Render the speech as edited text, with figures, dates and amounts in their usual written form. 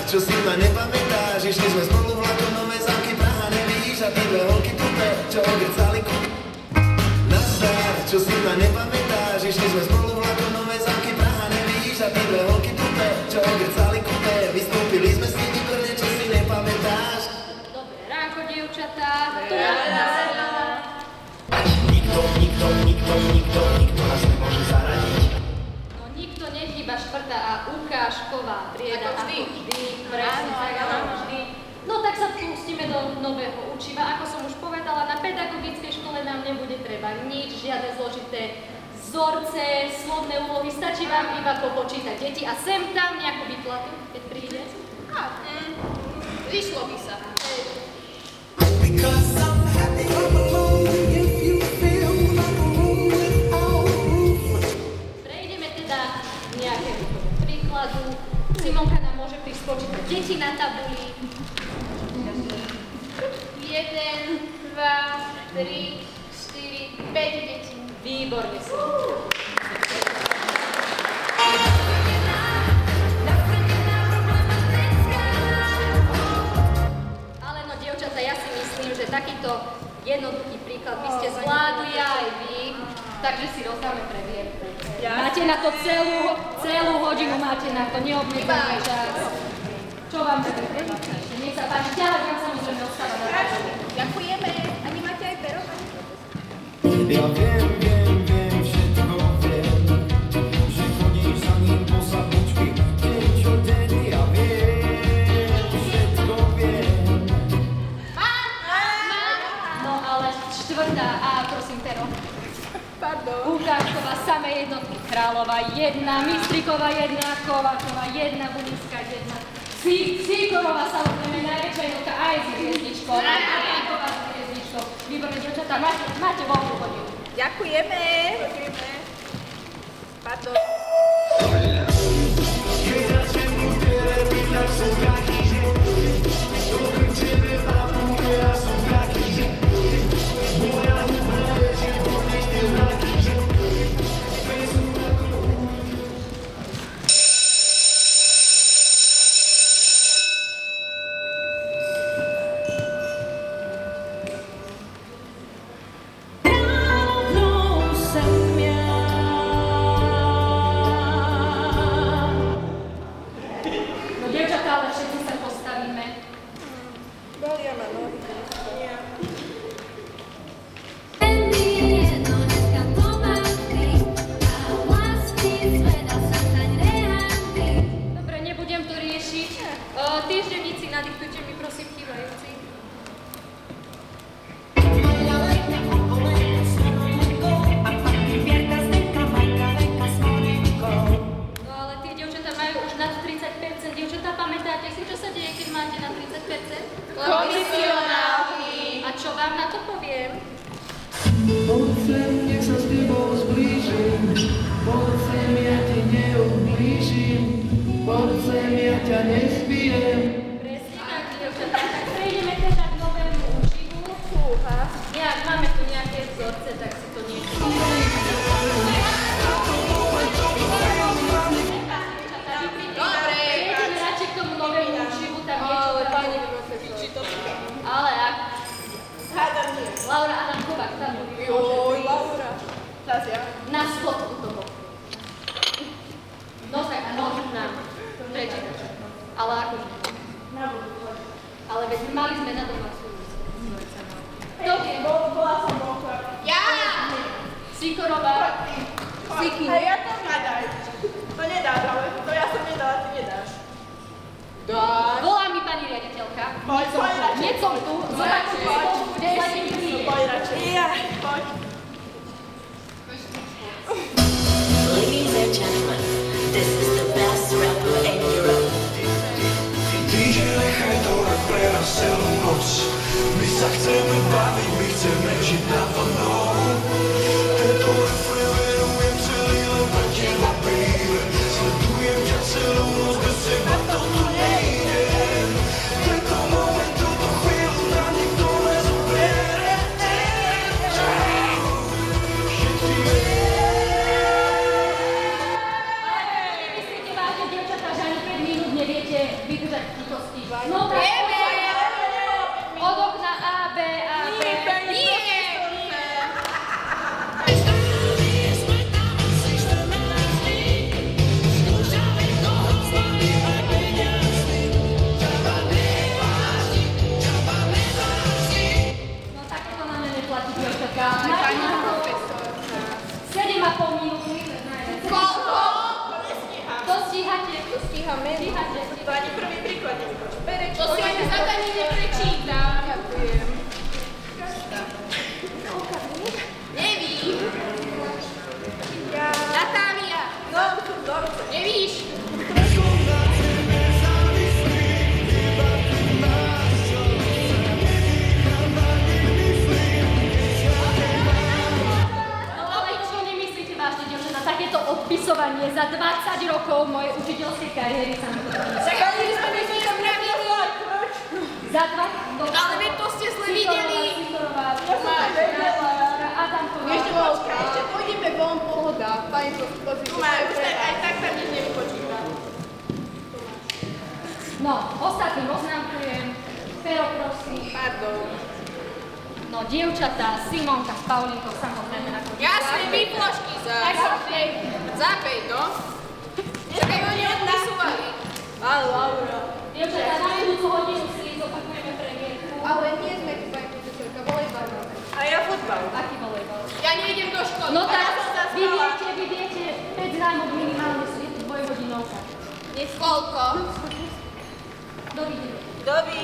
čo si ma nepamätáš. Išli sme spolu vlakom, Nové Zámky, Praha, nevíš. A ty dve holky tupe, čo ogrcali kupe. Nazdar, čo si ma nepamätáš. Išli sme spolu vlakom, Nové Zámky, Praha, nevíš. A ty dve holky tupe, čo ogrcali kupe. Vystúpili sme s tým výborne, čo si nepamätáš. Dobré ránko, dievčatá. Nikto nás nemôže zaradiť. No nikto nechýba, štvrtá a ukážková trieda. Ako vždy. Presne tak, ako vždy. No tak sa pustíme do nového učiva. Ako som už povedala, na pedagogickej škole nám nebude treba nič, žiadne zložité vzorce, slovné úlohy. Stačí vám iba popočítať deti a sem tam nejakú výplatu, keď príde. Vyšlo by sa. Prejdeme teda nejakému príkladu. Simonka nám môže prispočítať deti na tabuli. 1, 2, 3, 4, 5 detí. Výborne si. Ale no, dievčatá, ja si myslím, že takýto jednoduchý príklad by ste zvládli aj vy, takže si rozdáme previerku. Máte na to celú hodinu, máte na to neobmedzený čas. Čo vám tak nepríšte? Nech sa páči, ďalej vám samozrejme ostáva na tabuli. Ďakujeme. A nemáte aj pero? Ja viem, všetko viem, že chodíš za ním po sadničky, deň čo deň, ja viem, všetko viem. No ale štvrtá a prosím pero. Pardon. Ukážková, samé jednotky. Kráľová 1, Mistriková 1, Kováčová 1, Bunická 1. Sikorová samozrejme najväčšia jednotka aj s hviezdičkou. Ráková s hviezdičkou. Výborné, dievčatá, máte voľnú hodinu. Ďakujeme. Pardon. Týždenníci, nadiktujte mi prosím chýbajúci. No ale tie dievčatá majú už nad 30%. Dievčatá, pamätáte si, čo sa deje, keď máte nad 30%? Komisionálky. A čo vám na to poviem? Poď sem, nech sa s tebou zblížim, poď sem, ja ti neublížim, poď sem, ja ťa nezbijem. Presne tak, dievčatá. Tak prejdeme teda k novému učivu. Máme tu nejaké vzorce, tak si to niečo... Dobre. Prejdeme radšej k tomu novému učivu, tam niečo... Pani profesor. Ale ak... Hádam nie. Laura Adamková, tam bude. Joj, Laura. Zas ja. Na spodku toho. No tak, no, nám. Prečítaš. Ale ako? Ale veď mali sme na domácu. Kto vie? Bola som bola. Ja! Sikorová. Siky. A ja to nadaj. To nedáš, ale to ja som nedala, ty nedáš. Dáš. Volá mi pani riaditeľka. Poď radšej. Nie som tu. Zobačte, kde si príde. Poď radšej. Ja. Poď. Ladies and gentlemen, this is the best rapper in Europe. DJ, nechaj to tak pre nás celú noc. My sa chceme baviť, my chceme žiť naplno. Tento refrén venujem celý len pre vydržať v tichosti. No tak od okna A, B, A, B. Nie! No takéto na mňa neplatí, dievčatka. Pani profesorka. 7,5 minúty. Koľko? To stíhate. To stíhame. Stíhate. To ani prvý príklad nevypočuť. To si ani zadanie neprečítam. Ďakujem. Nevím. Natália. No, som dorce. Nevíš? No ale čo nemyslíte vážne, dievčatá, takéto odpisovanie za 20 rokov mojej učiteľskej kariéry sa mi to Tak ale my sme to spravili. Za 2 rokov. Ale vy to ste zle videli. Ešte Volka, ešte pôjdeme von, pohoda. Pani pozícia. Tu majú, aj tak tam nič nevypočíta. No, ostatným oznámkujem. Pero prosím. Pardon. No, dievčatá, Simonka s Paulinkou samozrejme na konci. Jasne, výplošky. Zapej to. Čakaj, oni odpisovali. Ale Laura. Dievčatá, na budúcu hodinu si zopakujeme premiérku. Ale nie sme tu pani profesorka, volejbal máme. A ja futbal. Aký volejbal? Ja nejdem do školy. No A ja tak, som vy zaspala. viete, 5 známok minimálne sú, je to dvojhodinovka. Koľko? Dovidenia. Dovi.